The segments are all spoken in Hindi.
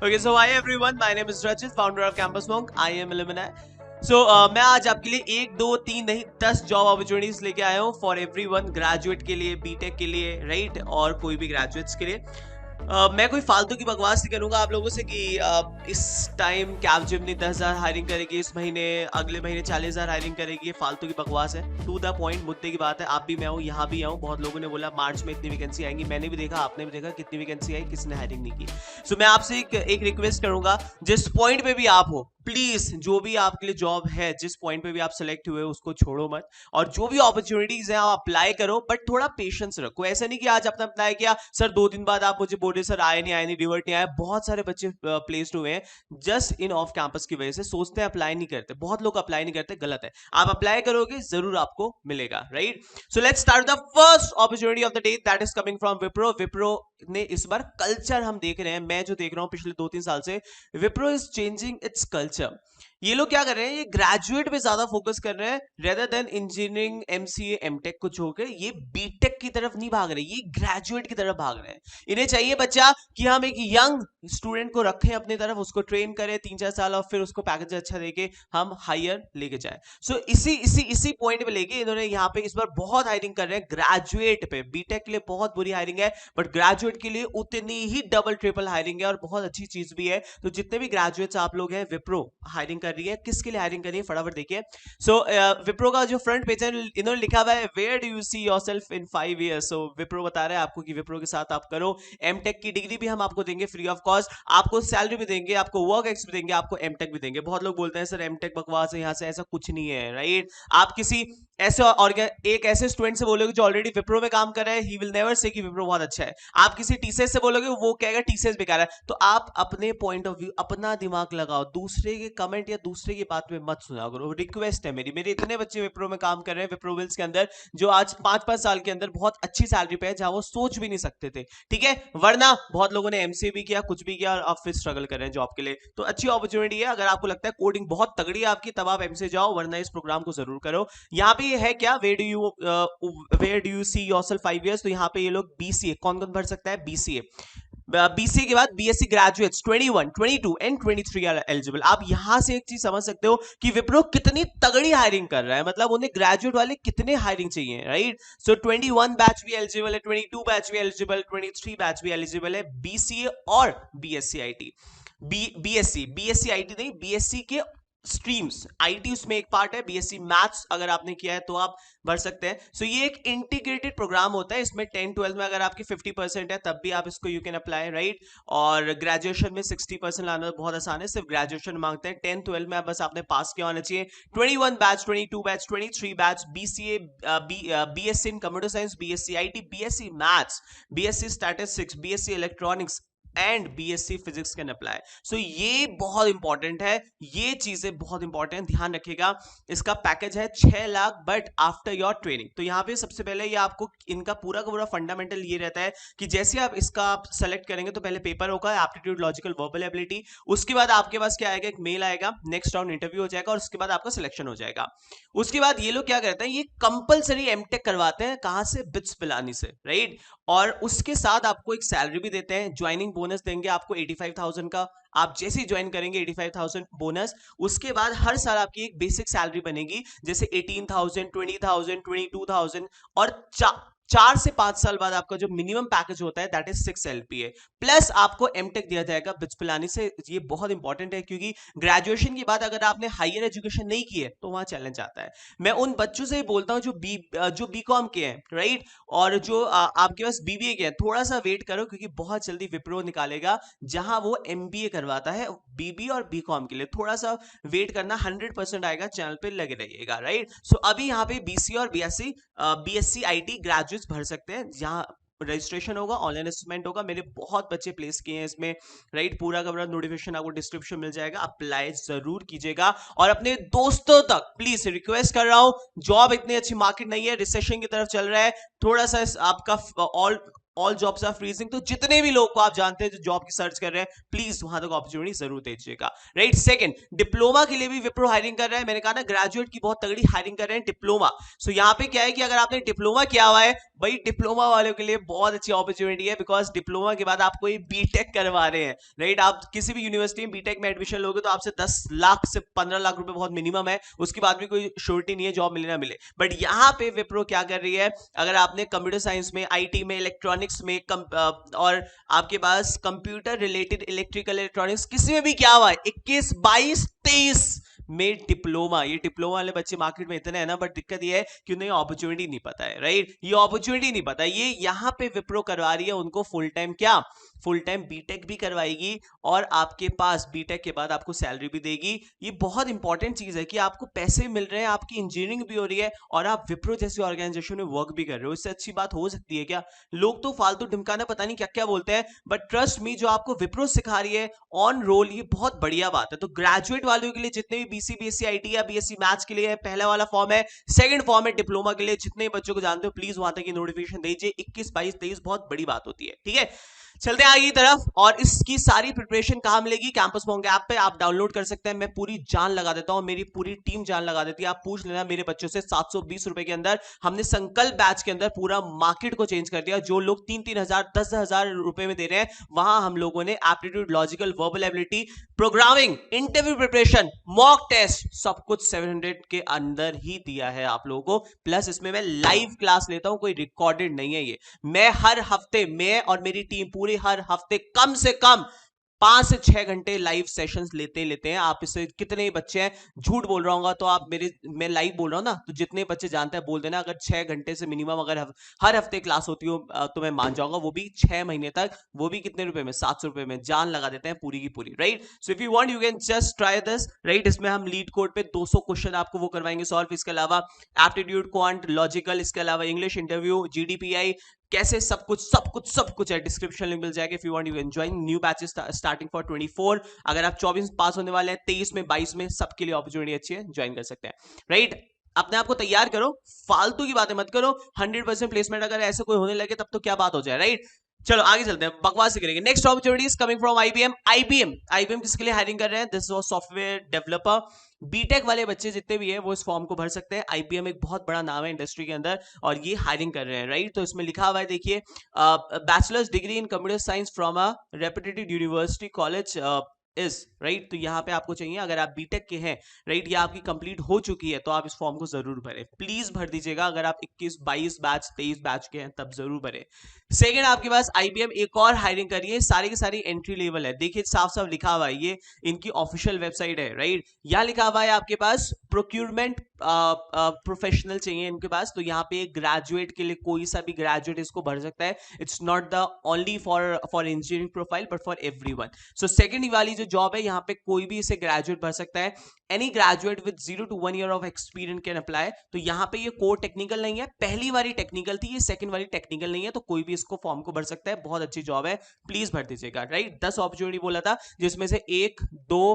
Okay, so hi everyone, my name is Rachit, founder of Campus Monk. I am Illumina. So मैं आज आपके लिए 1, 2, 3 नहीं 10 जॉब अपॉर्चुनिटीज लेके आया हूँ फॉर एवरीवन, ग्रेजुएट के लिए, बीटेक के लिए, राइट, और कोई भी ग्रेजुएट्स के लिए। मैं कोई फालतू की बकवास नहीं करूंगा आप लोगों से कि इस टाइम कैपजेमिनी 10,000 हायरिंग करेगी, इस महीने अगले महीने 40,000 हायरिंग करेगी। ये फालतू की बकवास है, टू द पॉइंट, मुद्दे की बात है। आप भी, मैं हूँ, यहाँ भी आऊँ। बहुत लोगों ने बोला मार्च में इतनी वैकेंसी आएंगी, मैंने भी देखा, आपने भी देखा कितनी वैकेंसी आई, किसी ने हायरिंग नहीं की। सो मैं आपसे एक रिक्वेस्ट करूंगा, जिस पॉइंट पे भी आप हो, प्लीज जो भी आपके लिए जॉब है, जिस पॉइंट पे भी आप सेलेक्ट हुए उसको छोड़ो मत, और जो भी अपॉर्चुनिटीज है आप अप्लाई करो, बट थोड़ा पेशेंस रखो। ऐसा नहीं कि आज आपने अप्लाई किया, सर 2 दिन बाद आप मुझे बोले सर आए नहीं, रिवर्ट नहीं आया। बहुत सारे बच्चे प्लेस्ड हुए हैं जस्ट इन ऑफ कैंपस की वजह से, सोचते हैं अप्लाई नहीं करते। बहुत लोग अप्लाई नहीं करते, गलत है। आप अप्लाई करोगे जरूर आपको मिलेगा, right. So let's start the first opportunity of the day, that is coming from Wipro. Wipro ने इस बार कल्चर, हम देख रहे हैं, मैं जो देख रहा हूं पिछले 2-3 साल से, Wipro is changing its culture. ये लोग क्या कर रहे हैं, ये ग्रेजुएट पे ज्यादा फोकस कर रहे हैं rather than engineering, MCA, MTech कुछ हो गए। ये बीटेक की तरफ नहीं भाग रहे, ये ग्रेजुएट की तरफ भाग रहे हैं। इन्हें चाहिए बच्चा कि हम एक यंग स्टूडेंट को रखें अपनी तरफ, उसको ट्रेन करें 3-4 साल, और फिर उसको पैकेज अच्छा देके हम हायर लेके जाएं। सो इसी इसी इसी पॉइंट पे लेके इन्होंने यहाँ पे इस बार बहुत हायरिंग कर रहे हैं ग्रेजुएट पे। बीटेक के लिए बहुत बुरी हायरिंग है, बट ग्रेजुएट के लिए उतनी ही डबल ट्रिपल हायरिंग है, और बहुत अच्छी चीज भी है। तो जितने भी ग्रेजुएट्स आप लोग हैं, विप्रो हायरिंग कर रही है। किसके लिए हायरिंग कर रही है फटाफट देखिए। सो विप्रो का जो फ्रंट पेज है, इन्होंने लिखा हुआ है where do you see yourself in 5 years. So Wipro बता रहा है आपको कि विप्रो के साथ आप करो। एमटेक की डिग्री भी हम आपको देंगे फ्री ऑफ कॉस्ट, आपको सैलरी भी देंगे, आपको वर्क एक्स भी देंगे, आपको एमटेक भी देंगे। बहुत लोग बोलते हैं सर एमटेक बकवास है, यहाँ से ऐसा कुछ नहीं है, राइट। आप किसी ऐसे और एक ऐसे स्टूडेंट से बोलोगे जो ऑलरेडी विप्रो में काम कर रहा है, ही विल नेवर से कि विप्रो बहुत अच्छा है। आप किसी टीसीएस से बोलोगे, वो कहेगा टीसीएस बेकार है। तो आप अपने पॉइंट ऑफ व्यू, अपना दिमाग लगाओ, दूसरे के कमेंट या दूसरे की बात में मत सुना करो। रिक्वेस्ट है मेरी, मेरे इतने बच्चे विप्रो में काम कर रहे हैं, विप्रो विल्स के अंदर, जो आज 5-5 साल के अंदर बहुत अच्छी सैलरी पे है, जहां वो सोच भी नहीं सकते थे, ठीक है। वरना बहुत लोगों ने एमसीए भी किया, कुछ भी किया, और अब फिर स्ट्रगल कर रहे हैं जॉब के लिए। तो अच्छी अपॉर्चुनिटी है। अगर आपको लगता है कोडिंग बहुत तगड़ी है आपकी, तब आप एमसीए जाओ, वरना इस प्रोग्राम को जरूर करो। यहाँ पे है क्या, where do you see yourself 5 years. तो यहाँ पे ये लोग बीसीए, कौन कौन भर सकता है बीसीए। बीसीए के बाद BSc graduates 21, 22 and 23 are eligible. आप यहां से एक चीज समझ सकते हो कि विप्रो कितनी तगड़ी हायरिंग कर रहा है, मतलब उन्हें ग्रेजुएट वाले कितने हायरिंग चाहिए, राइट। सो 21 बैच भी एलिजिबल है, 22 बैच भी एलिजिबल, 23 बैच भी एलिजिबल है, बीसीए और बीएससी आईटी। बीएससी आईटी नहीं, बीएससी के स्ट्रीम्स, आईटी उसमें एक पार्ट है, बीएससी मैथ्स अगर आपने किया है तो आप भर सकते हैं। सो ये एक इंटीग्रेटेड प्रोग्राम होता है। इसमें 10-12 में अगर आपकी 50% है तब भी आप इसको यू कैन अप्लाई, राइट। और ग्रेजुएशन में 60% लाना बहुत आसान है, सिर्फ ग्रेजुएशन मांगते हैं। 10-12 में बस आपने पास किया होना चाहिए। 21 batch, 22 batch, 23 batch, BCA, BSc in computer science, BSc IT, BSc maths, BSc statistics, BSc electronics and BSc physics can apply. So ये बहुत इंपॉर्टेंट है, ये चीजें बहुत इंपॉर्टेंट, ध्यान रखिएगा। इसका पैकेज है 6 lakh, but after your training. तो यहाँ पे सबसे पहले ये आपको इनका पूरा का पूरा फंडामेंटल ये रहता है कि जैसे आप इसका आप सेलेक्ट करेंगे तो पहले पेपर होगा, एप्टीट्यूड, लॉजिकल, वर्बल एबिलिटी। उसके बाद आपके पास क्या आएगा, एक मेल आएगा, नेक्स्ट राउंड इंटरव्यू हो जाएगा, और उसके बाद आपका सिलेक्शन हो जाएगा। उसके बाद ये लोग क्या करते हैं, ये कंपलसरी एमटेक करवाते हैं, कहां से, बिट्स पिलानी से, राइट। और उसके साथ आपको एक सैलरी भी देते हैं, ज्वाइनिंग बोनस देंगे आपको 85,000 का। आप जैसे ही ज्वाइन करेंगे 85,000 बोनस। उसके बाद हर साल आपकी एक बेसिक सैलरी बनेगी, जैसे 18,000, 20,000, 22,000, और 4 से 5 साल बाद आपका जो मिनिमम पैकेज होता है दैट इज 6 LPA, प्लस आपको एमटेक दिया जाएगा बिट्स पिलानी से। ये बहुत इंपॉर्टेंट है, क्योंकि ग्रेजुएशन के बाद अगर आपने हायर एजुकेशन नहीं की है तो वहां चैलेंज आता है। मैं उन बच्चों से ही बोलता हूं जो बीकॉम के हैं, राइट, और जो आपके पास बीबीए के हैं, थोड़ा सा वेट करो, क्योंकि बहुत जल्दी विप्रो निकालेगा जहां वो एमबीए करवाता है बीबी और बीकॉम के लिए। थोड़ा सा वेट करना, 100% आएगा, चैनल पे लगे रहिएगा, राइट। सो अभी यहाँ पे बीसी और बीएससी आईटी ग्रेजुएट्स भर सकते हैं, जहां रजिस्ट्रेशन होगा, ऑनलाइन असेसमेंट होगा। मेरे बहुत बच्चे प्लेस किए हैं इसमें, राइट। पूरा का पूरा नोटिफिकेशन आपको डिस्क्रिप्शन मिल जाएगा, अप्लाई जरूर कीजिएगा। और अपने दोस्तों तक प्लीज रिक्वेस्ट कर रहा हूं, जॉब इतनी अच्छी मार्केट नहीं है, रिसेशन की तरफ चल रहा है, थोड़ा सा आपका all all jobs are freezing. तो जितने भी लोग को आप जानते हैं जो जॉब की सर्च कर रहे हैं, प्लीज वहां तक अपॉर्चुनिटी जरूर दीजिएगा, राइट। सेकंड, डिप्लोमा के लिए भी विप्रो हायरिंग कर रहा है। मैंने कहा ना ग्रेजुएट की बहुत तगड़ी हायरिंग कर रहे हैं डिप्लोमा। सो यहाँ पे क्या है कि अगर आपने डिप्लोमा किया हुआ है भाई, डिप्लोमा वालों के लिए बहुत अच्छी अपॉर्चुनिटी है, बिकॉज डिप्लोमा के बाद आपको ये बीटेक करवा रहे हैं, राइट। आप किसी भी यूनिवर्सिटी में बीटेक में एडमिशन लोगे तो आपसे 10 लाख से 15 लाख रुपए बहुत मिनिमम है, उसके बाद भी कोई श्योरिटी नहीं है जॉब मिले ना मिले। बट यहाँ पे विप्रो क्या कर रही है, अगर आपने कंप्यूटर साइंस में, आईटी में, इलेक्ट्रॉनिक्स में और आपके पास कंप्यूटर रिलेटेड इलेक्ट्रिकल इलेक्ट्रॉनिक्स किसी में भी क्या हुआ है, 21, 22, 23 में डिप्लोमा, ये डिप्लोमा वाले बच्चे मार्केट में इतने हैं ना, बट दिक्कत ये है कि उन्हें अपॉर्चुनिटी नहीं पता है, राइट। ये अपॉर्चुनिटी नहीं पता है, ये यहां पे विप्रो करवा रही है उनको फुल टाइम, क्या फुल टाइम बीटेक भी करवाएगी, और आपके पास बीटेक के बाद आपको सैलरी भी देगी। ये बहुत इंपॉर्टेंट चीज है कि आपको पैसे मिल रहे हैं, आपकी इंजीनियरिंग भी हो रही है, और आप विप्रो जैसी ऑर्गेनाइजेशन में वर्क भी कर रहे हो। इससे अच्छी बात हो सकती है क्या? लोग तो फालतू ढिमकाना पता नहीं क्या क्या बोलते हैं, बट ट्रस्ट मी, जो आपको विप्रो सिखा रही है ऑन रोल, ये बहुत बढ़िया बात है। तो ग्रेजुएट वालों के लिए जितने भी बीसी, बीएससी, आईटी या बीएससी मैथ्स के लिए पहला वाला फॉर्म है, सेकंड फॉर्म है डिप्लोमा के लिए। जितने बच्चों को जानते हो प्लीज वहां तक नोटिफिकेशन दीजिए। 21, 22, 23 बहुत बड़ी बात होती है, ठीक है। चलते हैं आगे की तरफ, और इसकी सारी प्रिपरेशन कहां मिलेगी? कैंपस मॉन्क ऐप पे आप डाउनलोड कर सकते हैं। मैं पूरी जान लगा देता हूं, मेरी पूरी टीम जान लगा देती है। आप पूछ लेना मेरे बच्चों से। 720 रुपए के अंदर हमने संकल्प बैच के अंदर पूरा मार्केट को चेंज कर दिया। जो लोग 3-3 हजार, 10,000 रुपए में दे रहे हैं, वहां हम लोगों ने aptitude, logical, verbal ability, programming, interview preparation, mock test, सब कुछ 700 के अंदर ही दिया है आप लोगों को। प्लस इसमें मैं लाइव क्लास लेता हूं, कोई रिकॉर्डेड नहीं है ये। मैं हर हफ्ते, मैं और मेरी टीम पूरी हर हफ्ते कम से कम 5 से 6 घंटे लाइव सेशंस लेते हैं। आप इससे कितने बच्चे हैं, झूठ बोल रहा हूँ तो आप मैं लाइव बोल रहा हूँ ना, तो जितने बच्चे जानते हैं बोल देना। अगर 6 घंटे से मिनिमम अगर हर हफ्ते क्लास होती हो तो मैं मान जाऊंगा, वो भी 6 महीने तक। वो भी कितने रुपए में? 700 रुपए में जान लगा देते हैं पूरी की पूरी, right. So if you want you can just try this, right. इसमें हम लीड कोड पे 200 क्वेश्चन आपको वो करवाएंगे सॉल्व। इसके अलावा एप्टीट्यूड, क्वांट, लॉजिकल, इसके अलावा इंग्लिश इंटरव्यू, जीडीपीआई, कैसे सब कुछ है। डिस्क्रिप्शन लिंक मिल जाएगा। If you want you can join. New batches starting for 24। अगर आप 24 पास होने वाले हैं, 23 में, 22 में, सबके लिए अपॉर्चुनिटी अच्छी है, ज्वाइन कर सकते हैं, राइट। अपने आप को तैयार करो, फालतू की बातें मत करो। 100% प्लेसमेंट अगर ऐसे कोई होने लगे तब तो क्या बात हो जाए, राइट। चलो आगे चलते हैं, बकवास करेंगे। Next opportunity is coming from IBM किसके लिए हायरिंग कर रहे हैं? This was software developer. BTech वाले बच्चे जितने भी हैं वो इस फॉर्म को भर सकते हैं। आईबीएम एक बहुत बड़ा नाम है इंडस्ट्री के अंदर, और ये हायरिंग कर रहे हैं, राइट। तो इसमें लिखा हुआ है, देखिए, bachelors degree in computer science from a reputed university college is, right. तो यहाँ पे आपको चाहिए, अगर आप बीटेक के हैं, राइट, या आपकी कंप्लीट हो चुकी है, तो आप इस फॉर्म को जरूर भरें, प्लीज भर दीजिएगा। अगर आप 21, 22 बैच, 23 बैच के हैं तब जरूर भरें। सेकंड, आपके पास आईबीएम एक और हायरिंग कर रही है, सारी की सारी एंट्री लेवल है। देखिए साफ साफ लिखा हुआ है, ये इनकी ऑफिशियल वेबसाइट है, राइट। यहाँ लिखा हुआ है आपके पास प्रोक्यूरमेंट प्रोफेशनल चाहिए इनके पास। तो यहाँ पे ग्रेजुएट के लिए कोई सा भी ग्रेजुएट इसको भर सकता है। It's not the only for engineering profile but for everyone. So second वाली जो जॉब है, यहाँ पे कोई भी इसे ग्रेजुएट भर सकता है। Any graduate with 0 to 1 year of experience can apply. तो यहाँ पे ये कोर टेक्निकल नहीं है, पहली वाली टेक्निकल थी, ये सेकंड वाली टेक्निकल नहीं है, तो कोई भी इसको फॉर्म को भर सकता है। बहुत अच्छी जॉब है, प्लीज भर दीजिएगा, राइट। 10 अपॉर्चुनिटी बोला था, जिसमें से 1, 2,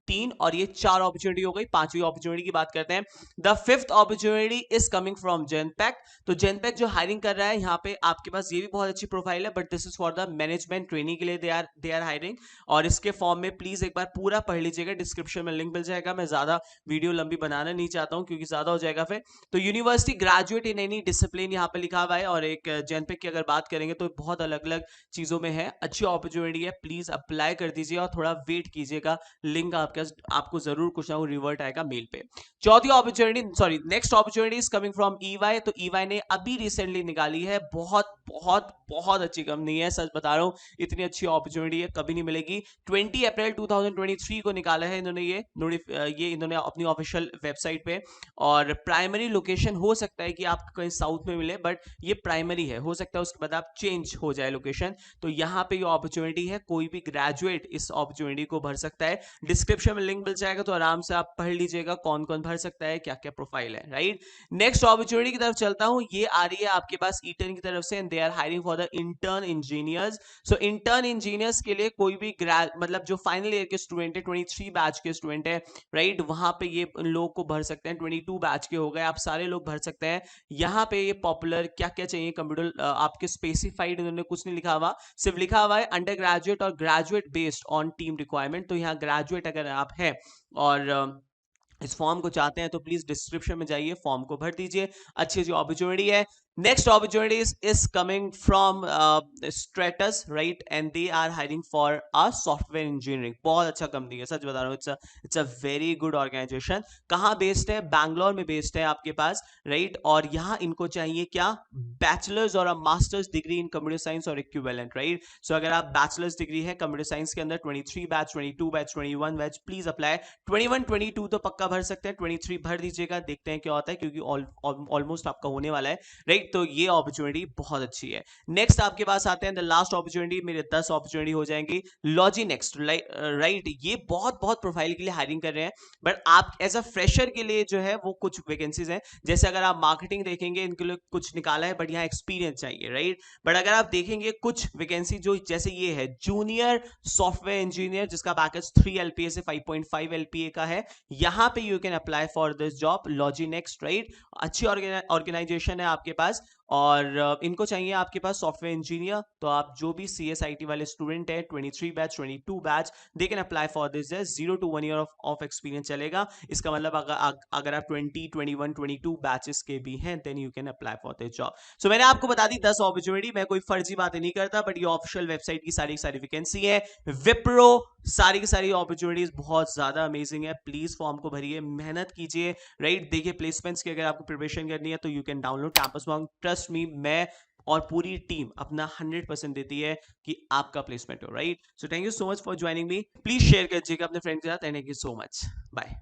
3, और ये 4 अपॉर्चुनिटी हो गई। 5वीं अपॉर्चुनिटी की बात करते हैं। The 5th opportunity is coming from Genpact. तो जेनपैक जो हायरिंग कर रहा है, यहाँ पे आपके पास ये भी बहुत अच्छी प्रोफाइल है, but this is for the management training के लिए दे आर हायरिंग। और इसके फॉर्म में प्लीज एक बार पूरा पढ़ लीजिएगा, डिस्क्रिप्शन में लिंक मिल जाएगा। मैं ज्यादा वीडियो लंबी बनाना नहीं चाहता हूँ क्योंकि ज्यादा हो जाएगा फिर। तो university graduate in any discipline यहाँ पे लिखा हुआ है। और एक जेनपैक की अगर बात करेंगे तो बहुत अलग अलग चीजों में है, अच्छी अपॉर्चुनिटी है, प्लीज अप्लाई कर दीजिए और थोड़ा वेट कीजिएगा। लिंक आपको जरूर कुछ ना कुछ रिवर्ट आएगा मेल पे। चौथी opportunity, sorry, next opportunity is coming from EY. तो ईवाई ने अभी रिसेंटली निकाली है, बहुत बहुत बहुत अच्छी कंपनी है, सच बता रहा हूं। इतनी अच्छी अपॉर्चुनिटी है कभी नहीं मिलेगी। 20 अप्रैल 2023 को निकाला है इन्होंने ये इन्होंने अपनी ऑफिशियल वेबसाइट पे। और प्राइमरी लोकेशन हो सकता है कि आपको कहीं साउथ में मिले, बट ये प्राइमरी है, हो सकता है उसके बाद आप चेंज हो जाए लोकेशन। तो यहाँ पे ये अपॉर्चुनिटी है, कोई भी ग्रेजुएट इस अपॉर्चुनिटी को भर सकता है। डिस्क्रिप्शन डिस्क्रिप्शन में लिंक मिल जाएगा, तो आराम से आप पढ़ लीजिएगा कौन कौन भर सकता है, क्या क्या प्रोफाइल है, राइट। नेक्स्ट अपॉर्चुनिटी की तरफ चलता हूं, ये आ रही है आपके पास ईटन की तरफ से, and they are hiring for the intern engineers. So intern engineers के लिए कोई भी मतलब जो फाइनल ईयर के स्टूडेंट है, 23 बैच के स्टूडेंट है, राइट, वहां पे ये लोग को भर सकते हैं। 22 बैच के हो गए, आप सारे लोग भर सकते हैं। यहाँ पे ये पॉपुलर क्या क्या चाहिए कंप्यूटर, आपके स्पेसिफाइड इन्होंने कुछ नहीं लिखा हुआ, सिर्फ लिखा हुआ है अंडर ग्रेजुएट और graduate based on team requirement. तो यहाँ ग्रेजुएट अगर आप हैं और इस फॉर्म को चाहते हैं तो प्लीज डिस्क्रिप्शन में जाइए, फॉर्म को भर दीजिए, अच्छी जो अपॉर्चुनिटी है। Next opportunity is coming from Stratus, right, and they are hiring for a software engineering. बहुत अच्छा कंपनी है, सच बता रहा हूँ, it's a very good organisation. कहाँ बेस्ड है? बैंगलोर में बेस्ड है आपके पास, राइट। और यहाँ इनको चाहिए क्या? बैचलर्स और masters degree in computer science और इक्विवेलेंट, राइट। सो अगर आप बैचलर्स डिग्री है कंप्यूटर साइंस के अंदर, 23 batch, 22 batch, 21 batch, please apply. 21 22 तो पक्का भर सकते हैं, 23 भर दीजिएगा, देखते हैं क्या होता है, क्योंकि ऑलमोस्ट आपका होने वाला है, राइट। तो ये अपॉर्चुनिटी बहुत अच्छी है। नेक्स्ट आपके पास आते हैं द लास्ट अपॉर्चुनिटी, मेरे 10 अपॉर्चुनिटी हो जाएंगी। लॉजी नेक्स्ट, राइट, ये बहुत बहुत प्रोफाइल के लिए हायरिंग कर रहे हैं, बट आप एज अ फ्रेशर के लिए जो है वो कुछ वैकेंसीज हैं। जैसे अगर आप मार्केटिंग देखेंगे, इनके लिए कुछ निकाला है, बट यहाँ एक्सपीरियंस चाहिए, राइट। बट अगर आप देखेंगे कुछ वैकेंसी जो जैसे ये है जूनियर सॉफ्टवेयर इंजीनियर, जिसका पैकेज 3 LPA से 5.5 LPA का है, यहां पे you can apply for this job, logy next, right. अच्छी ऑर्गेनाइजेशन है आपके पास, और इनको चाहिए आपके पास सॉफ्टवेयर इंजीनियर। तो आप जो भी CSIT वाले स्टूडेंट है, 23 batch, 22 batch, they can apply for this. 0 to 1 year of experience चलेगा। इसका मतलब अगर आप 20, 21, 22 बैचेस के भी हैं, then you can apply for this job. So मैंने आपको बता दी 10 अपॉर्चुनिटी। मैं कोई फर्जी बातें नहीं करता, बट ये ऑफिशियल वेबसाइट की सारी वैकेंसी है। विप्रो, सारी की सारी अपॉर्चुनिटीज बहुत ज्यादा अमेजिंग है। प्लीज फॉर्म को भरिए, मेहनत कीजिए, राइट। देखिए प्लेसमेंट्स की अगर आपको प्रिपरेशन करनी है तो you can download campus monk. Trust me, मैं और पूरी टीम अपना 100% देती है कि आपका प्लेसमेंट हो, right. So thank you so much for joining me. Please share कीजिएगा अपने फ्रेंड्स के साथ, and thank you so much, bye.